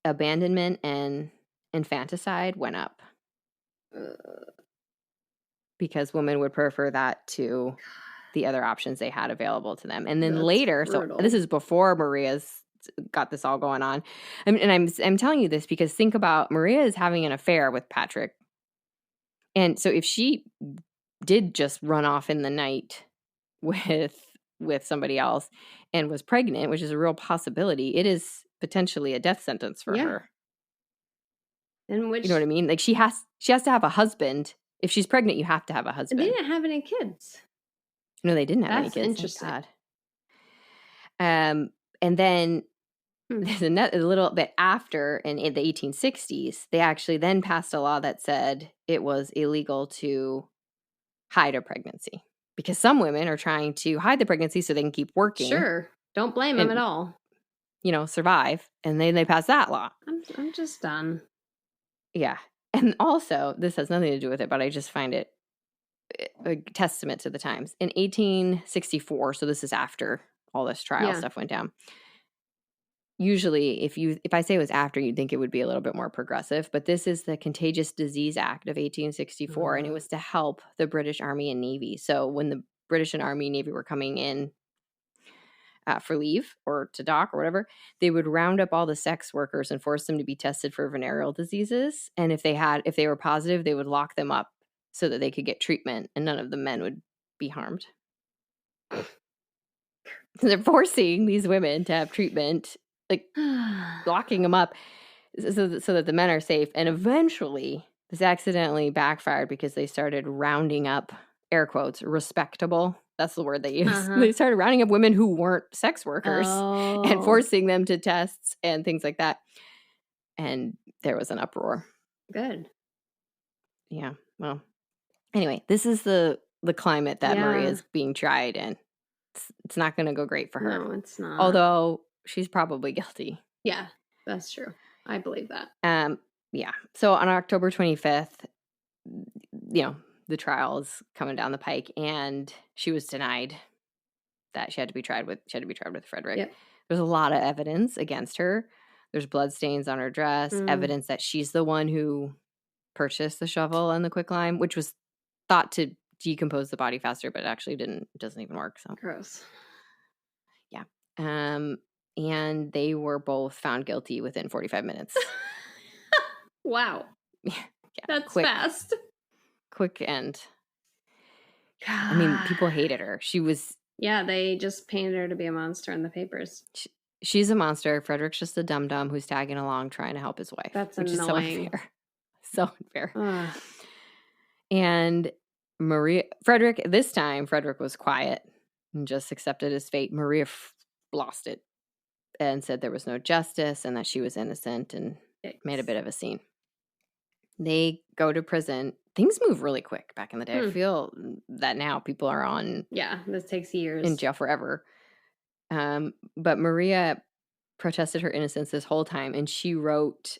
abandonment and infanticide went up because women would prefer that to the other options they had available to them. And then later, brutal. So this is before Maria's got this all going on. And I'm telling you this because think about Maria is having an affair with Patrick. And so if she did just run off in the night with somebody else and was pregnant, which is a real possibility, it is potentially a death sentence for her. And which, you know what I mean? Like she has to have a husband. If she's pregnant, you have to have a husband. They didn't have any kids. No, they didn't have any kids. That's interesting. And then there's a little bit after, in the 1860s, they actually then passed a law that said it was illegal to hide a pregnancy because some women are trying to hide the pregnancy so they can keep working. Sure. Don't blame them at all. Survive. And then they passed that law. I'm just done. Yeah. And also, this has nothing to do with it, but I just find it a testament to the times. In 1864, so this is after all this trial stuff went down. Usually, if I say it was after, you'd think it would be a little bit more progressive. But this is the Contagious Disease Act of 1864, and it was to help the British Army and Navy. So when the British and Army and Navy were coming in for leave or to dock or whatever, they would round up all the sex workers and force them to be tested for venereal diseases. And if they were positive, they would lock them up so that they could get treatment, and none of the men would be harmed. They're forcing these women to have treatment, like locking them up so that the men are safe. And eventually this accidentally backfired because they started rounding up, air quotes, respectable. That's the word they use. They started rounding up women who weren't sex workers and forcing them to tests and things like that. And there was an uproar. Good. Yeah. Well, anyway, this is the climate that Maria is being tried in. It's not going to go great for her. No, it's not. Although she's probably guilty. Yeah, that's true. I believe that. Yeah. So on October 25th, the trial is coming down the pike, and she was denied that she had to be tried with Frederick. Yep. There's a lot of evidence against her. There's bloodstains on her dress, evidence that she's the one who purchased the shovel and the quicklime, which was thought to decompose the body faster, but it actually didn't. It doesn't even work. So Gross. yeah. And they were both found guilty within 45 minutes. Wow. Yeah. That's fast. Quick end. I mean, people hated her. She was... Yeah, they just painted her to be a monster in the papers. She's a monster. Frederick's just a dum-dum who's tagging along trying to help his wife. That's which annoying. Is so unfair. So unfair. Ugh. And this time, Frederick was quiet and just accepted his fate. Maria lost it and said there was no justice and that she was innocent and made a bit of a scene. They go to prison. Things move really quick back in the day. I feel that now people are on... Yeah, this takes years. In jail forever. But Maria protested her innocence this whole time, and she wrote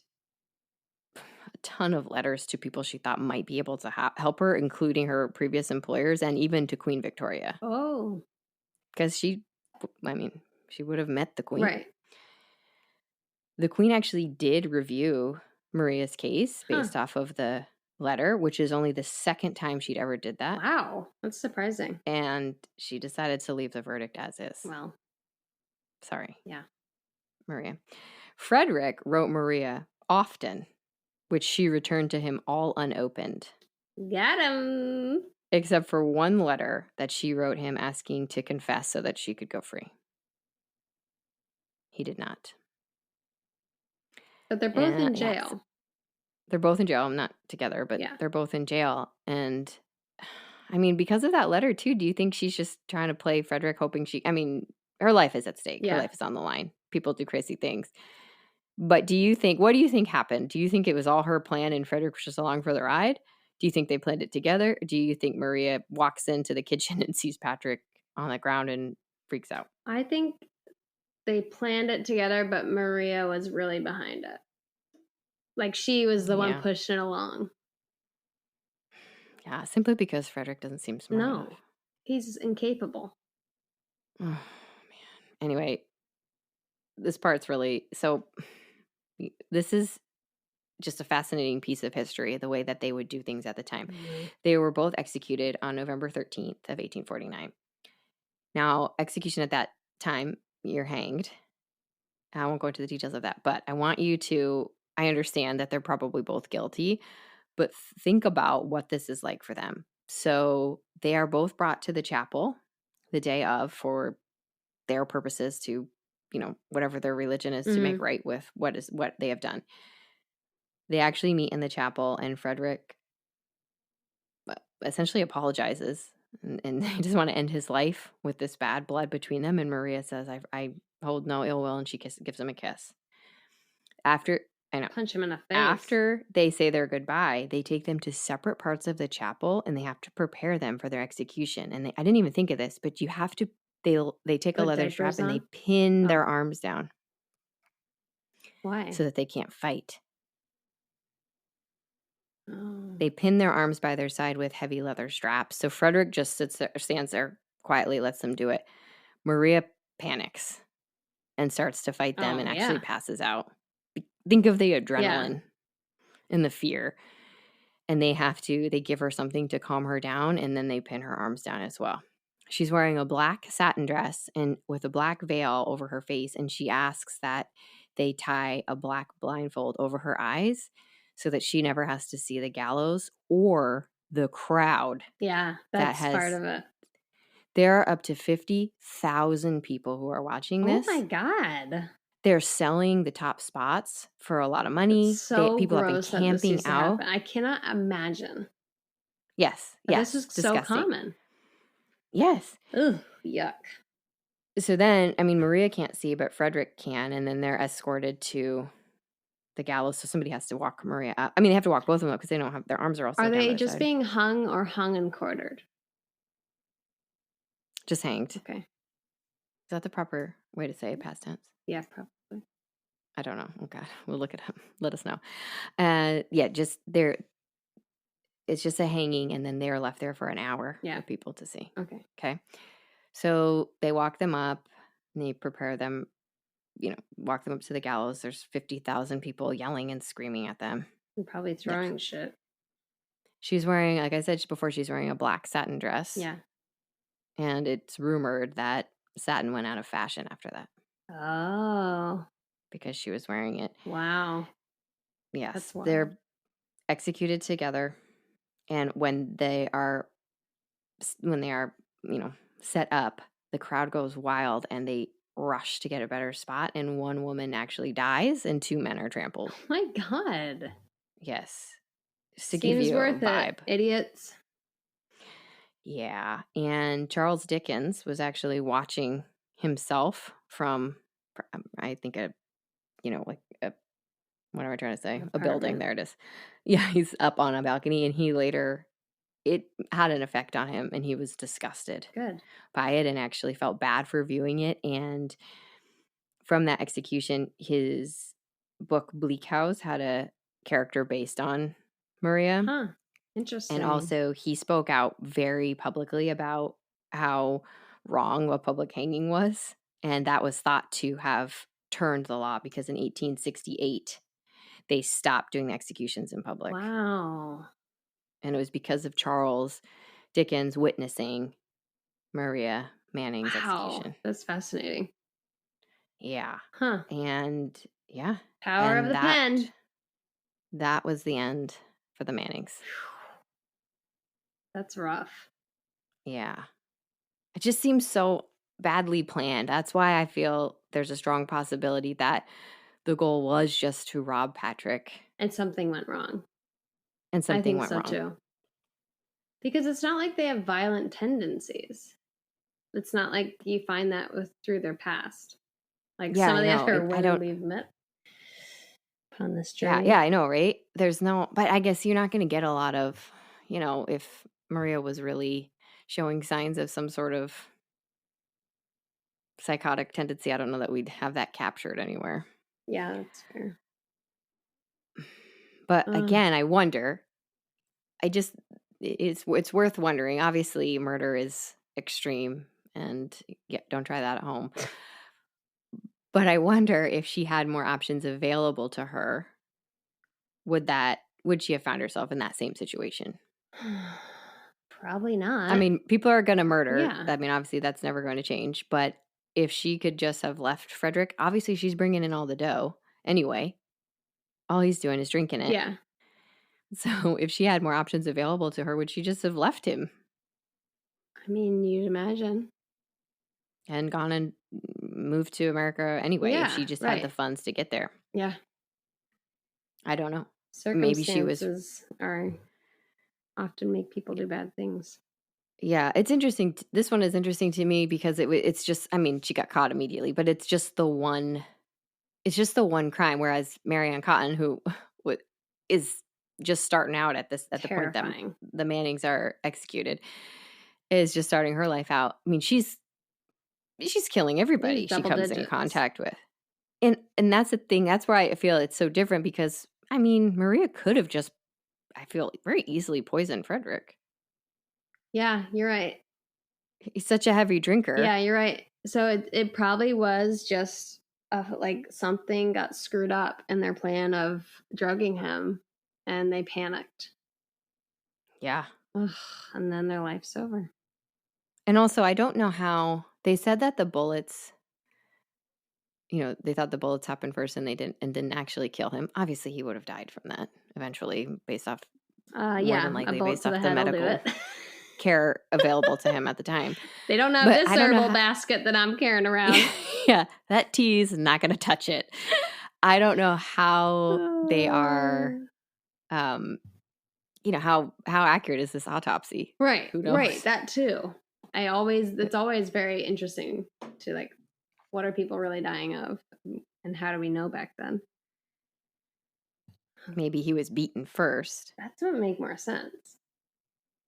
a ton of letters to people she thought might be able to help her, including her previous employers and even to Queen Victoria. Oh. Because she would have met the Queen. Right. The Queen actually did review Maria's case based off of the letter, which is only the second time she'd ever did that. Wow. That's surprising. And she decided to leave the verdict as is. Well. Sorry. Yeah. Maria. Frederick wrote Maria often, which she returned to him all unopened. Got him. Except for one letter that she wrote him asking to confess so that she could go free. He did not. But they're both in jail. Yes. They're both in jail. Not together, but they're both in jail. And I mean, because of that letter too, do you think she's just trying to play Frederick, hoping her life is at stake. Yeah. Her life is on the line. People do crazy things. But what do you think happened? Do you think it was all her plan and Frederick was just along for the ride? Do you think they planned it together? Do you think Maria walks into the kitchen and sees Patrick on the ground and freaks out? I think they planned it together, but Maria was really behind it. Like she was the one pushing it along. Yeah, simply because Frederick doesn't seem smart enough. No, he's incapable. Oh, man. Anyway, this part's really... So this is just a fascinating piece of history, the way that they would do things at the time. Mm-hmm. They were both executed on November 13th of 1849. Now, execution at that time, you're hanged. I won't go into the details of that, but I want you to... I understand that they're probably both guilty, but think about what this is like for them. So they are both brought to the chapel the day of for their purposes to, whatever their religion is, to make right with what they have done. They actually meet in the chapel, and Frederick essentially apologizes and he doesn't want to end his life with this bad blood between them. And Maria says, I hold no ill will, and she gives him a kiss. Punch him in the face. After they say their goodbye, they take them to separate parts of the chapel, and they have to prepare them for their execution. And I didn't even think of this, but you have to... They take a leather strap and they pin their arms down. Why? So that they can't fight. Oh. They pin their arms by their side with heavy leather straps. So Frederick just stands there quietly, lets them do it. Maria panics and starts to fight them and actually passes out. Think of the adrenaline and the fear. And they give her something to calm her down, and then they pin her arms down as well. She's wearing a black satin dress and with a black veil over her face, and she asks that they tie a black blindfold over her eyes so that she never has to see the gallows or the crowd. Yeah, that's part of it. There are up to 50,000 people who are watching this. Oh my God. They're selling the top spots for a lot of money. People have been camping out. I cannot imagine. Yes. This is disgusting. So common. Yes. Ugh, yuck. So then, Maria can't see, but Frederick can, and then they're escorted to the gallows. So somebody has to walk Maria up. They have to walk both of them up because they don't have their arms are also. Are they just being hung or hung and quartered? Just hanged. Okay. Is that the proper way to say it, past tense? Yeah, probably. I don't know. Oh God, we'll look it up. Let us know. Just it's just a hanging, and then they're left there for an hour Yeah. for people to see. Okay. Okay. So they walk them up, and they prepare them, walk them up to the gallows. There's 50,000 people yelling and screaming at them. And probably throwing shit. She's wearing, like I said before, she's wearing a black satin dress. Yeah. And it's rumored that satin went out of fashion after that Oh. because she was wearing it. Wow. Yes. That's wild. They're executed together. And when they are, set up, the crowd goes wild and they rush to get a better spot. And one woman actually dies and 2 men are trampled. Oh my God. Yes. Just to give Seems you worth a vibe. it, idiots. Yeah. And Charles Dickens was actually watching himself from, I think, what am I trying to say? A building. Apartment. There it is. Yeah, he's up on a balcony, and it had an effect on him, and he was disgusted Good. by it and actually felt bad for viewing it. And from that execution, his book Bleak House had a character based on Maria. Huh. Interesting. And also he spoke out very publicly about how wrong a public hanging was. And that was thought to have turned the law because in 1868, they stopped doing executions in public. Wow. And it was because of Charles Dickens witnessing Maria Manning's execution. That's fascinating. Yeah. Huh. And yeah. Power of the pen. That was the end for the Mannings. That's rough. Yeah. It just seems so badly planned. That's why I feel there's a strong possibility that the goal was just to rob Patrick. And something went wrong. And something went wrong. I think so too. Because it's not like they have violent tendencies. It's not like you find that through their past. Like some of the other women we've met on this journey. Yeah, I know, right? There's no, but I guess you're not going to get a lot of, if Maria was really showing signs of some sort of psychotic tendency, I don't know that we'd have that captured anywhere. Yeah, that's fair. But again, I wonder, it's worth wondering. Obviously, murder is extreme, and don't try that at home. But I wonder if she had more options available to her, would she have found herself in that same situation? Probably not. I mean, people are going to murder. Yeah. I mean, obviously that's never going to change. But if she could just have left Frederick, obviously she's bringing in all the dough anyway. All he's doing is drinking it. Yeah. So if she had more options available to her, would she just have left him? I mean, you'd imagine. And gone and moved to America anyway, if she just had the funds to get there. Yeah. I don't know. Circumstances often make people do bad things. Yeah, it's interesting. This one is interesting to me because it's just, I mean, she got caught immediately, but it's just the one crime. Whereas Marianne Cotton, who is just starting out at the point that the Mannings are executed, is just starting her life out. I mean, she's killing everybody she comes in contact with. And that's the thing. That's why I feel it's so different because, I mean, Maria could have just, I feel, very easily poisoned Frederick. Yeah, you're right. He's such a heavy drinker. Yeah, you're right. So it probably was just like something got screwed up in their plan of drugging him and they panicked. Yeah. Ugh, and then their life's over. And also, I don't know how they said that the bullets, they thought the bullets happened first and they didn't actually kill him. Obviously, he would have died from that eventually based off more than likely based off the medical care available to him at the time. They don't have this herbal basket that I'm carrying around. Yeah, that tea's not going to touch it. I don't know how they are, how accurate is this autopsy? Right, Who knows? right, that too. It's always very interesting to like, what are people really dying of? And how do we know back then? Maybe he was beaten first. That would make more sense.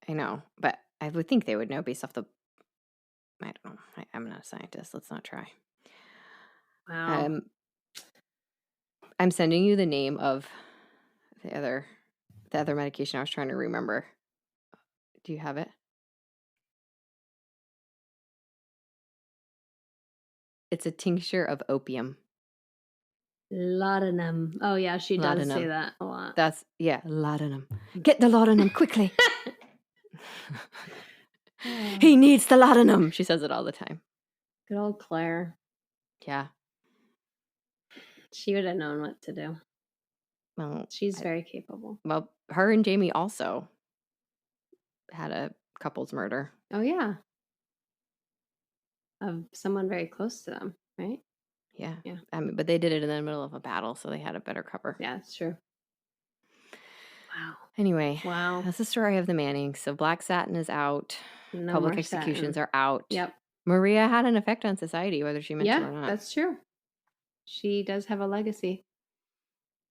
I know, but I would think they would know based off I don't know. I'm not a scientist. Let's not try. Wow. I'm sending you the name of the other the other medication I was trying to remember. Do you have it? It's a tincture of opium. Laudanum. Oh, yeah, she does say Laudanum. that a lot. That's, laudanum. Get the laudanum quickly. He needs the laudanum. She says it all the time. Good old Claire. Yeah. She would have known what to do. Well, she's very capable. Well, her and Jamie also had a couple's murder. Oh, yeah. Of someone very close to them, right? Yeah. Yeah. But they did it in the middle of a battle, so they had a better cover. Yeah, it's true. Wow. Anyway. Wow. That's the story of the Mannings. So Black Satin is out. No Public more executions satin. are out. Yep. Maria had an effect on society, whether she meant to or not. Yeah, that's true. She does have a legacy.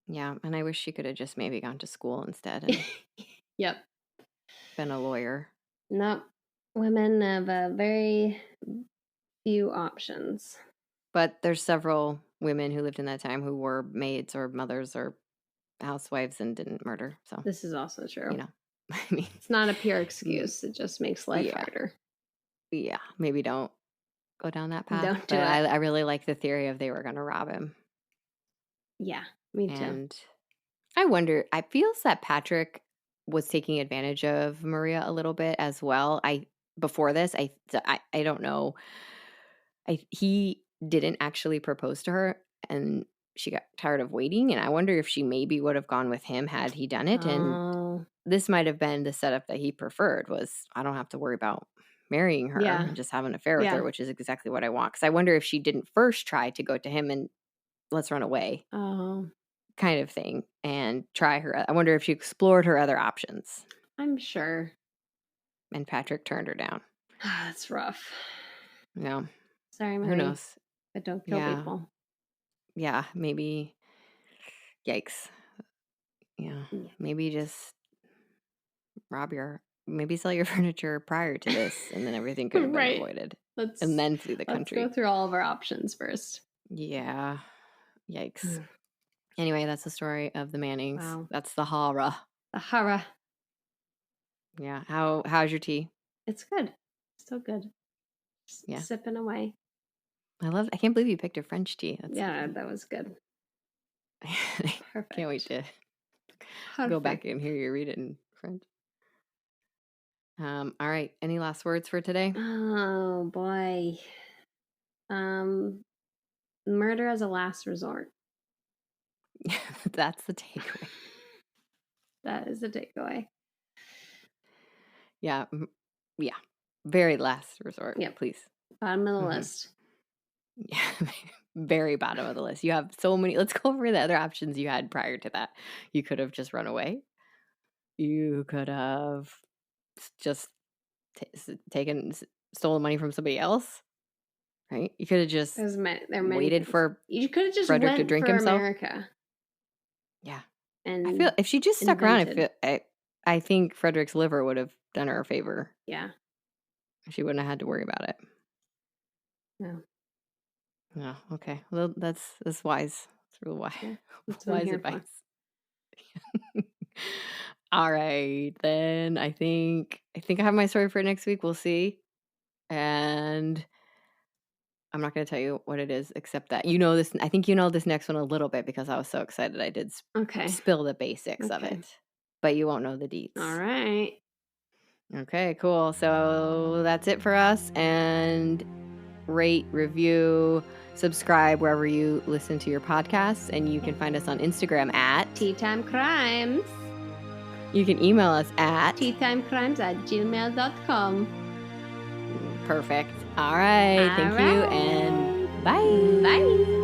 Yeah, and I wish she could have just maybe gone to school instead and Yep. been a lawyer. No, women have very few options. But there's several women who lived in that time who were maids or mothers or housewives and didn't murder. So this is also true. You know, I mean, it's not a pure excuse. It just makes life harder. Yeah, maybe don't go down that path. Don't do but it. I really like the theory of they were going to rob him. Yeah, me too. And I wonder, I feels that Patrick was taking advantage of Maria a little bit as well. Before this, I don't know. He didn't actually propose to her, and she got tired of waiting. And I wonder if she maybe would have gone with him had he done it. And this might have been the setup that he preferred. Was I don't have to worry about marrying her and just have an affair with her, which is exactly what I want. Because I wonder if she didn't first try to go to him and let's run away. Kind of thing, and try her. I wonder if she explored her other options. I'm sure. And Patrick turned her down. That's rough. Yeah. Sorry, Mary. Who knows? But don't kill people. Yeah, maybe. Yikes. Yeah. Maybe just maybe sell your furniture prior to this, and then everything could have been avoided. And then flee the country. Let's go through all of our options first. Yeah. Yikes. Anyway, that's the story of the Mannings. Wow. That's the horror. The horror. Yeah. How's your tea? It's good. Still good. Just sipping away. I can't believe you picked a French tea. That was good. Perfect. Can't wait to go back and hear you read it in French. All right. Any last words for today? Oh boy. Murder as a last resort. That's the takeaway. That is the takeaway. Yeah. Yeah. Very last resort. Yeah. Please. Bottom of the list. Yeah. Very bottom of the list. You have so many. Let's go over the other options you had prior to that. You could have just run away. You could have just stolen money from somebody else. Right? You could have just waited for you could have just Frederick went to drink for himself. America. Yeah. And I feel if she just stuck around, I think Frederick's liver would have done her a favor. Yeah. She wouldn't have had to worry about it. No. No. Okay. Well, that's wise. It's real wise. Yeah, wise advice. All right, then I think I have my story for next week. We'll see. And I'm not going to tell you what it is, except that this. I think you know this next one a little bit because I was so excited. I did spill the basics of it, but you won't know the deets. All right. Okay, cool. So that's it for us. And rate, review, subscribe wherever you listen to your podcasts. And you can find us on Instagram at Tea Time Crimes. You can email us at teatimecrimes@gmail.com. Perfect. All right. Thank you and bye. Bye.